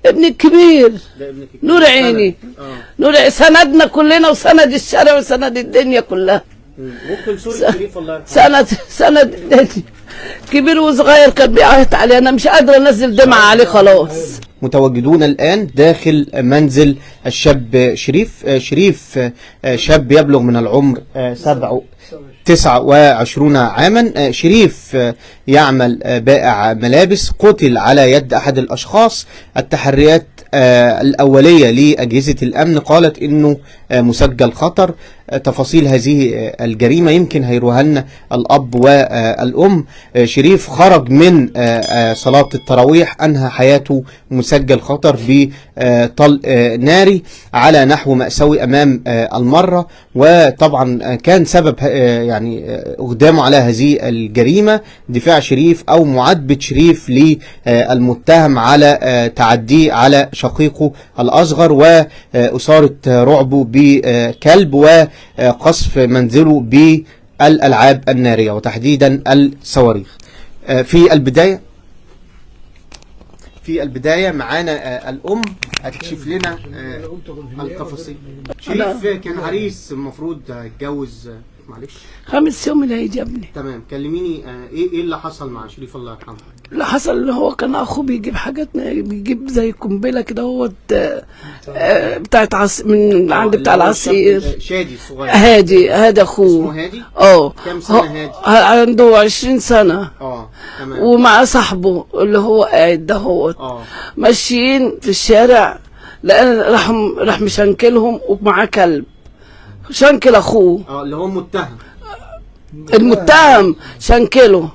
ابني الكبير. ده ابنك الكبير. نور عيني. نور عيني سندنا كلنا وسند الشارع وسند الدنيا كلها. ممكن صورة شريف الله يرحمه. سند الدنيا. كبير وصغير كان بيعيط عليه، انا مش قادره انزل دمعه عليه خلاص. متواجدون الآن داخل منزل الشاب شريف. شاب يبلغ من العمر 29 عاما. شريف يعمل بائع ملابس، قتل على يد أحد الأشخاص. التحريات الأولية لأجهزة الأمن قالت إنه مسجل خطر. تفاصيل هذه الجريمة يمكن هيروها لنا الأب والأم. شريف خرج من صلاة التراويح، أنهى حياته مسجل خطر بطلق ناري على نحو مأساوي أمام المرة، وطبعا كان سبب يعني أقدامه على هذه الجريمة دفاع شريف أو معاتبة شريف للمتهم على تعديه على شقيقه الأصغر وإثارة رعبه بكلب وقصف منزله بالألعاب النارية وتحديدا الصواريخ. في البداية معانا الأم هتكشف لنا التفاصيل. شريف كان عريس المفروض يتجوز، معلش 5 يوم العيد يا ابني. تمام. كلميني ايه اللي حصل مع شريف الله يرحمه؟ اللي حصل اللي هو كان اخوه بيجيب حاجات، بيجيب زي قنبله كده هو بتاعت من عند بتاع العصير. شادي الصغير. هادي اخوه. اسمه هادي؟ كام سنه هادي؟ عنده 20 سنه. تمام. ومع صاحبه اللي هو قاعد ده هو ماشيين في الشارع، لان راح مشنكلهم ومعاه كلب شنكل اخوه. اللي هو المتهم شنكله.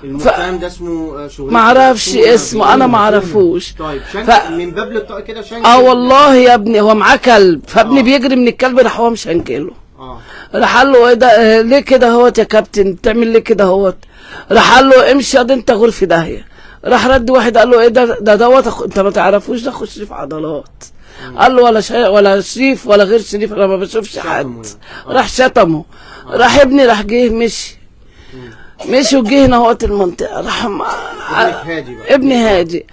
المتهم ده اسمه شغل ما اعرفش اسمه، انا ما اعرفوش. طيب من باب للطاقه كده شنكل. والله يا ابني هو معاه كلب، فابني بيجري من الكلب راح هو مشنكله. راح قال له ايه ده ليه كده اهوت يا كابتن بتعمل ليه كده اهوت؟ راح قال له امشي يا انت غور في داهيه. راح رد واحد قال له ايه ده دوت انت ما تعرفوش ده شريف عضلات. قال له ولا شريف ولا غير شريف، انا ما بشوفش حد. راح شتمه. راح ابني راح جه مشي وجه هنا وقت المنطقه. راح ابني هادي.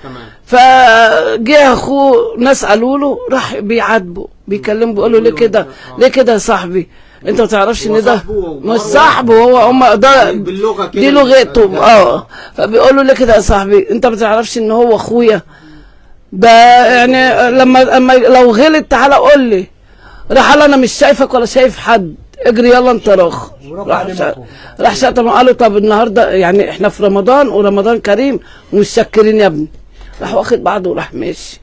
فجه اخوه ناس قالوا له، راح بيعاتبه بيكلمه بيقول له ليه كده يا صاحبي؟ انت ما تعرفش ان ده مش صاحبه، هم ده دي لغتهم. فبيقول له ليه كده يا صاحبي؟ انت ما تعرفش ان هو اخويا ده؟ يعني لما لو غلط تعالى قول لي. راح قال انا مش شايفك ولا شايف حد، اجري يلا انت رخ. راح شتمه. قال له طب النهارده يعني احنا في رمضان ورمضان كريم ومش شاكرين يا ابني. راح واخد بعضه وراح ماشي.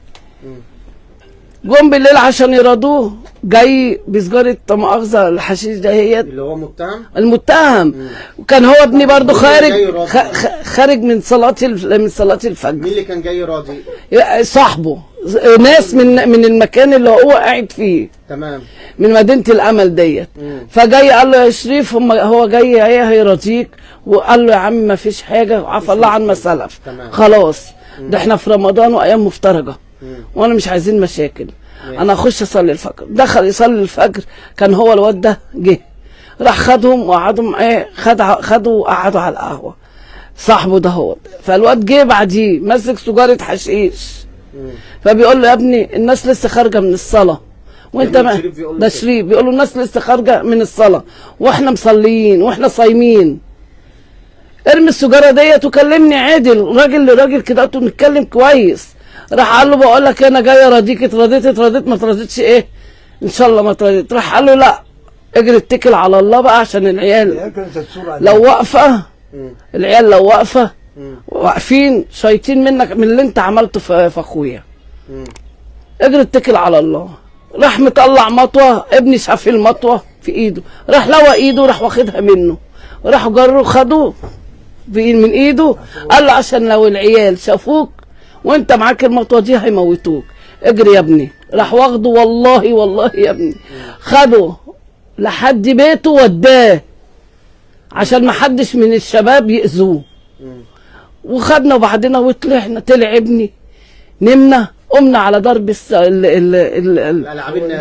جم بالليل عشان يرضوه، جاي بسجاره مؤاخذه الحشيش دهيت اللي هو المتهم. وكان هو ابني برضه خارج من صلاه الفجر. مين اللي كان جاي راضي؟ صاحبه، ناس من المكان اللي هو قاعد فيه. تمام. من مدينه الامل ديت. فجاي قال له يا شريف هو جاي هيرضيك، وقال له يا عم ما فيش حاجه وعفى الله عن ما سلف. خلاص ده احنا في رمضان وايام مفترجه وانا مش عايزين مشاكل. انا اخش اصلي الفجر. دخل يصلي الفجر، كان هو الواد ده جه راح خدهم وقعدوا معاه، خدوا وقعدوا على القهوه صاحبه ده هو. فالواد جه بعديه ماسك سجاره حشيش. فبيقول له يا ابني الناس لسه خارجه من الصلاه وانت ده شريف بيقول له الناس لسه خارجه من الصلاه واحنا مصليين واحنا صايمين. ارمي السجاره ديت وكلمني عادل راجل لراجل كده نتكلم كويس. راح قال له بقول لك انا جاي اراضيك، اتراضيت ما اتراضيتش ايه ان شاء الله ما اتراضيت. راح قال له لا اجري اتكل على الله بقى عشان العيال لو واقفه، العيال لو واقفه واقفين شايطين منك من اللي انت عملته في اخويا. اجري اتكل على الله. راح مطلع مطوه، ابني شاف المطوه في ايده، راح لوى ايده راح واخدها منه، راحوا جروا خدوه من ايده. قال له عشان لو العيال شافوك وانت معاك المطوه دي هيموتوك، اجري يا ابني. راح واخده والله يا ابني خده لحد بيته وداه عشان ما حدش من الشباب يأذوه. وخدنا وبعدين وطلعنا، طلع ابني نمنا قمنا على ضرب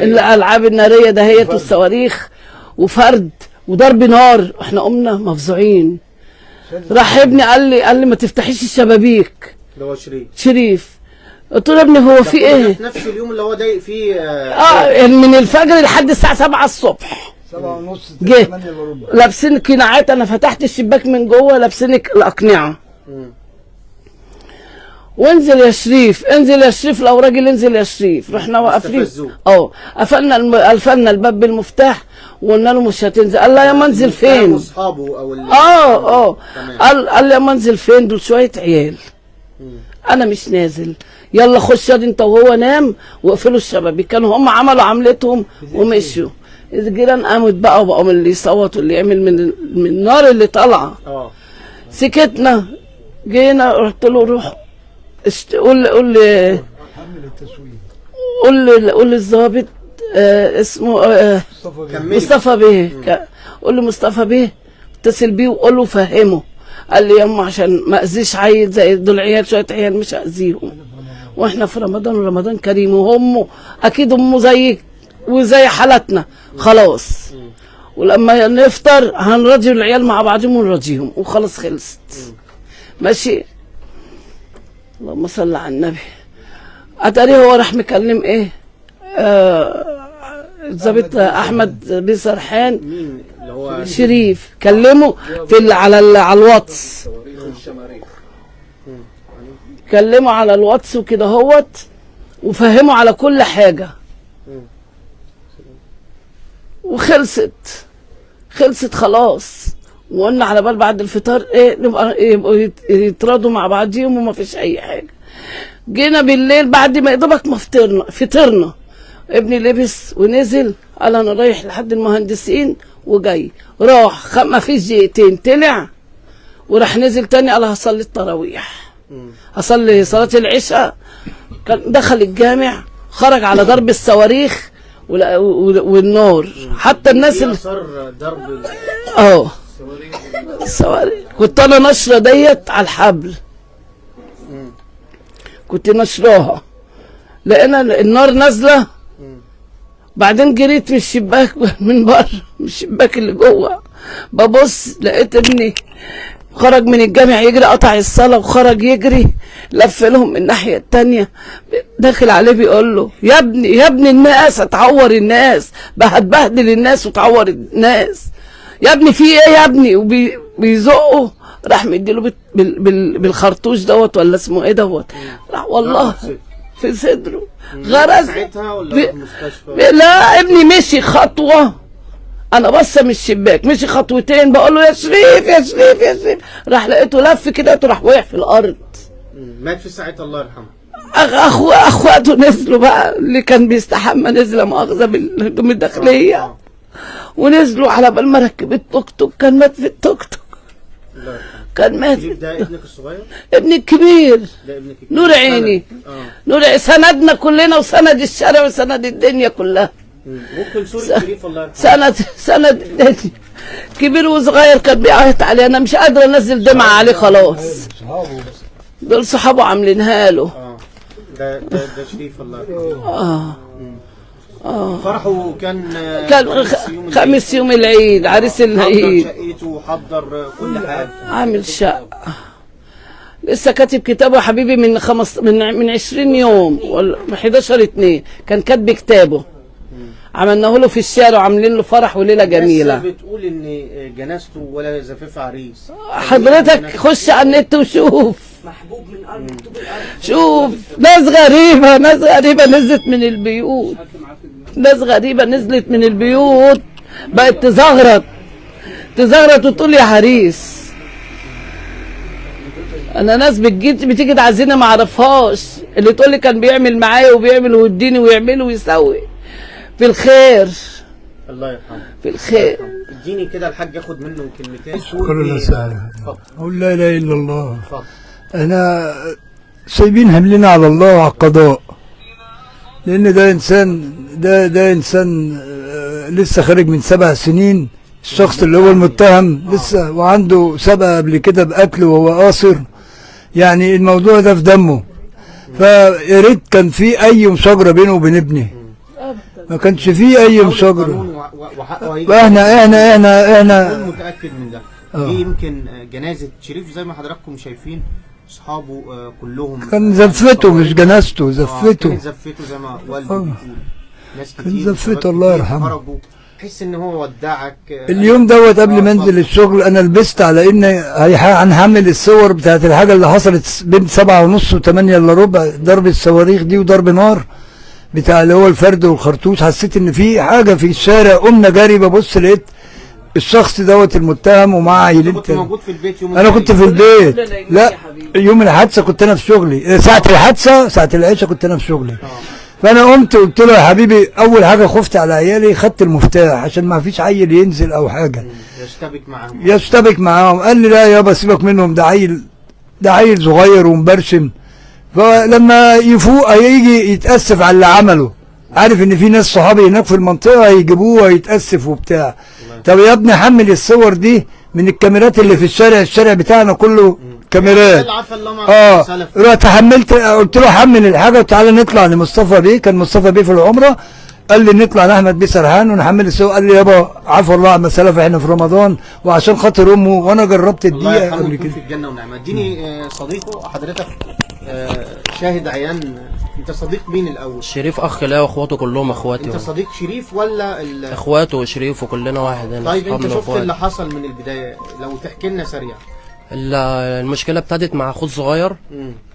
الالعاب الناريه دهيت والصواريخ وفرد وضرب نار. احنا قمنا مفزوعين. راح ابني قال لي ما تفتحيش الشبابيك. اللي هو شريف قلت له يا ابني هو في ايه؟ في نفس اليوم اللي هو ضايق فيه يعني من الفجر لحد الساعه 7 الصبح 7:30 جه 8 الا ربع. لابسين قناعات، انا فتحت الشباك من جوه لابسين الاقنعه. وانزل يا شريف، انزل يا شريف، لو راجل انزل يا شريف. رحنا واقفين استفزوه. قفلنا الباب بالمفتاح وقلنا له مش هتنزل. قال لا يا منزل فين؟ اصحابه او تمام. قال لي يا منزل فين؟ دول شويه عيال. انا مش نازل. يلا خش ياض انت وهو، نام واقفلوا الشبابيك. كانوا هم عملوا عملتهم ومشوا. الجيران قامت بقى وبقوا من اللي يصوت واللي يعمل من النار اللي طالعه. سكتنا. جينا قلت له روح قول للظابط اسمه مصطفى بيه. قول له مصطفى بيه اتصل بيه وقول له فهمه. قال لي يما عشان ما اذيش عيل زي دول عيال، شويه عيال مش هاذيهم، واحنا في رمضان ورمضان كريم، وهم اكيد امه زيك وزي حالتنا خلاص، ولما نفطر هنراضي العيال مع بعضهم ونراضيهم وخلاص خلصت. ماشي. اللهم صل على النبي. اتاري هو راح مكلم ايه الظابط احمد بن سرحان. مين اللي هو شريف كلمه على الواتس. كلمه على الواتس وكده هوت، وفهمه على كل حاجه. خلصت خلاص. وقلنا على بال بعد الفطار ايه نبقى يبقوا يتراضوا مع بعضيهم وما فيش اي حاجه. جينا بالليل بعد ما يدوبك ما فطرنا ابني لبس ونزل، قال انا رايح لحد المهندسين وجاي. راح ما فيش دقيقتين طلع وراح نزل تاني، قال هصلي التراويح، هصلي صلاه العشاء. كان دخل الجامع، خرج على ضرب الصواريخ والنار. حتى الناس اللي ضرب الصواريخ. كنت انا نشره ديت على الحبل، كنت نشراها، لقينا النار نازله. بعدين جريت من الشباك من بره، من الشباك اللي جوه، ببص لقيت ابني خرج من الجامع يجري، قطع الصلاه وخرج يجري، لف لهم من الناحيه التانيه، داخل عليه بيقول له يا ابني الناس هتعور الناس، هتبهدل الناس وتعور الناس، يا ابني في ايه يا ابني؟ وبيزقه. راح مديله بالخرطوش دوت ولا اسمه ايه دوت، راح والله في صدره غرز. ساعتها ولا في المستشفى؟ لا ابني مشي خطوه، انا بصه من الشباك، مشي خطوتين، بقول له يا شريف يا شريف يا شريف، راح لقيته لف كده راح وقع في الارض. مات في ساعتها الله يرحمه. اخواته نزلوا بقى، اللي كان بيستحمى نزل مؤاخذه بالهدوم الداخليه، ونزلوا على بال ما ركب التوك توك. كان مات في التوك توك. كان مات. ده ابنك الصغير؟ ابني الكبير. ده ابنك الكبير. نور عيني. نور سندنا كلنا وسند الشارع وسند الدنيا كلها. ممكن صورة شريف الله يرحمه. سند الدنيا. كبير وصغير كان بيعيط عليه، انا مش قادره انزل دمعه عليه خلاص. دول صحابه عاملينها له. ده شريف الله يرحمه. فرحه كان خميس يوم العيد، عريس العيد. حضر شقته وحضر كل حاجه، عامل شقه. لسه كاتب كتابه يا حبيبي من 20 يوم ولا 11/2 كان كاتب كتابه. عملناه له في الشارع وعاملين له فرح وليله جميله. لسه بتقول ان جنازته ولا زفاف عريس. حضرتك خش على النت وشوف. محبوب من قلب طوب الارض. شوف ناس غريبه نزلت من البيوت. ناس غريبه نزلت من البيوت بقت تزغرط وتقول يا عريس. انا ناس بتيجي تعزيني ما اعرفهاش، اللي تقول لي كان بيعمل معايا وبيعمل ويديني ويعمل ويسوي في الخير. الله يرحمه. في الخير. اديني كده الحاج ياخد منه كلمتين. كل سنة أقول لا إله إلا الله. أنا سايبين هملنا على الله وعلى القضاء، لأن ده إنسان لسه خارج من 7 سنين. الشخص اللي هو المتهم لسه وعنده سبق قبل كده بقتل وهو قاصر، يعني الموضوع ده في دمه. فيا ريت كان في أي مشاجرة بينه وبين ابني، ما كانش فيه أي مشاجرة. احنا متأكد من ده. دي يمكن جنازة شريف زي ما حضراتكم شايفين اصحابه كلهم كان زفته مش جنازته، زفته. كان زفته زي ما والدي بيقول. ناس كان كتير زفته وشباب الله كتير يرحمه. خرجوا. تحس ان هو ودعك اليوم دوت قبل ما انزل الشغل انا لبست على ان هنحمل الصور بتاعت الحاجه اللي حصلت بين 7:30 و8 الا ربع، ضرب الصواريخ دي وضرب نار بتاع اللي هو الفرد والخرطوش. حسيت ان في حاجه في الشارع، قمنا جري ببص لقيت الشخص دوت المتهم ومعاه عيلين. كنت موجود في البيت يوم انا كنت في البيت. لا يوم الحادثه كنت انا في شغلي، ساعه الحادثه ساعه العشاء كنت انا في شغلي. فانا قمت قلت له يا حبيبي، اول حاجه خفت على عيالي، خدت المفتاح عشان ما فيش عيل ينزل او حاجه يشتبك معاهم. قال لي لا يابا سيبك منهم، ده عيل صغير ومبرشم، فلما يفوق هيجي يتاسف على اللي عمله. عارف ان في ناس صحابي هناك في المنطقه هيجيبوه ويتاسف وبتاع. طب يا ابني حمل الصور دي من الكاميرات اللي في الشارع بتاعنا كله كاميرات. رحت حملت، قلت له حمل الحاجه وتعالى نطلع لمصطفى بيه، كان مصطفى بيه في العمره، قال لي نطلع لاحمد بيه سرحان ونحمل الصور. قال لي يابا عفوا الله عما سلف، احنا في رمضان وعشان خاطر امه، وانا جربت الدقيقه قبل كده. في الجنه ونعمه. اديني صديقه حضرتك شاهد عيان، انت صديق مين الاول؟ شريف اخ ليا واخواته كلهم اخواتي. انت صديق شريف ولا اخواته وشريف وكلنا واحد هنا. طيب انت شفت اللي حصل من البدايه، لو تحكي لنا سريع. المشكله ابتدت مع اخوه الصغير،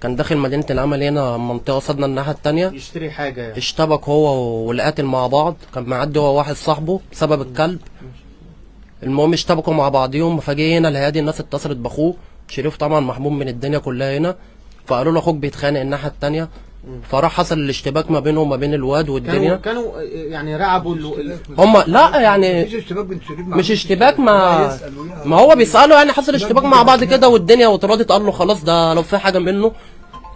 كان داخل مدينه العمل هنا منطقه قصادنا الناحيه الثانيه يشتري حاجه يعني. اشتبك هو والقاتل مع بعض، كان معدي هو واحد صاحبه بسبب الكلب. المهم اشتبكوا مع بعضيهم، فجه هنا الهادي الناس اتصلت باخوه شريف، طبعا محبوب من الدنيا كلها هنا، فقالوا له اخوك بيتخانق الناحيه الثانيه، فراح حصل الاشتباك ما بينهم وما بين الواد والدنيا. كانوا يعني رعبوا هم لا يعني مش اشتباك، ما هو بيسألوا يعني حصل اشتباك مع بعض كده والدنيا واتراضت. قال له خلاص ده لو في حاجه منه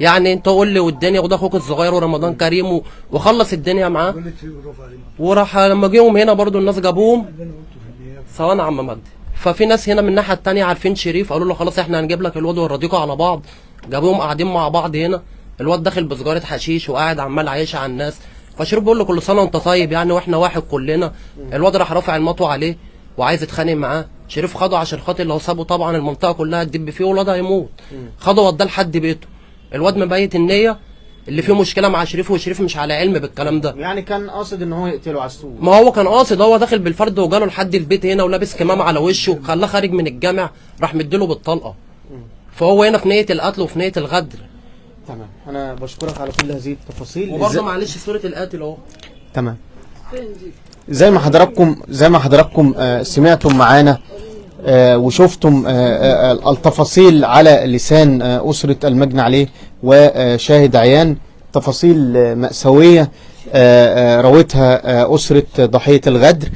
يعني انت قول لي والدنيا، وده اخوك الصغير ورمضان كريم وخلص الدنيا معاه. وراح لما جيهم هنا برضو الناس جابوهم سواء عم مجدي، ففي ناس هنا من الناحيه الثانيه عارفين شريف، قالوا له خلاص احنا هنجيب لك الواد ونرضيكوا على بعض. جابوهم قاعدين مع بعض هنا، الواد داخل بسجاره حشيش وقاعد عمال عايش على الناس، فشريف بيقول له كل سنه وانت طيب يعني واحنا واحد كلنا. الواد راح رافع المطوه عليه وعايز يتخانق معاه، شريف خده عشان خاطر لو سابه طبعا المنطقه كلها تدب فيه والواد هيموت. خده وداه لحد بيته، الواد مبيت النيه اللي فيه مشكله مع شريف، وشريف مش على علم بالكلام ده. يعني كان قاصد ان هو يقتله على السوق. ما هو كان قاصد، هو داخل بالفرد وجاله لحد البيت هنا ولابس كمامه على وشه، خلاه خارج من الجامع راح مديله بالطلقه. فهو هنا في نيه القتل وفي نيه الغدر. تمام، انا بشكرك على كل هذه التفاصيل. وبرضه معلش صوره القاتل اهو. تمام. زي ما حضراتكم سمعتم معانا وشفتم التفاصيل على لسان أسرة المجني عليه وشاهد عيان، تفاصيل مأساوية روتها أسرة ضحية الغدر.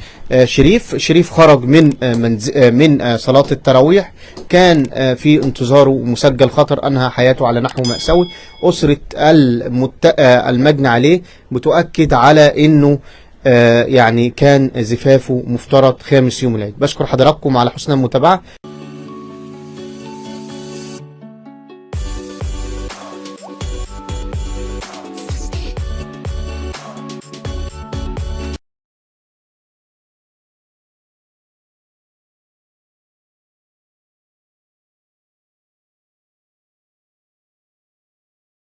شريف خرج من صلاة التراويح، كان في انتظاره مسجل خطر أنهى حياته على نحو مأساوي. أسرة المجني عليه بتؤكد على أنه يعني كان زفافه مفترض خامس يوم العيد. بشكر حضراتكم على حسن المتابعة.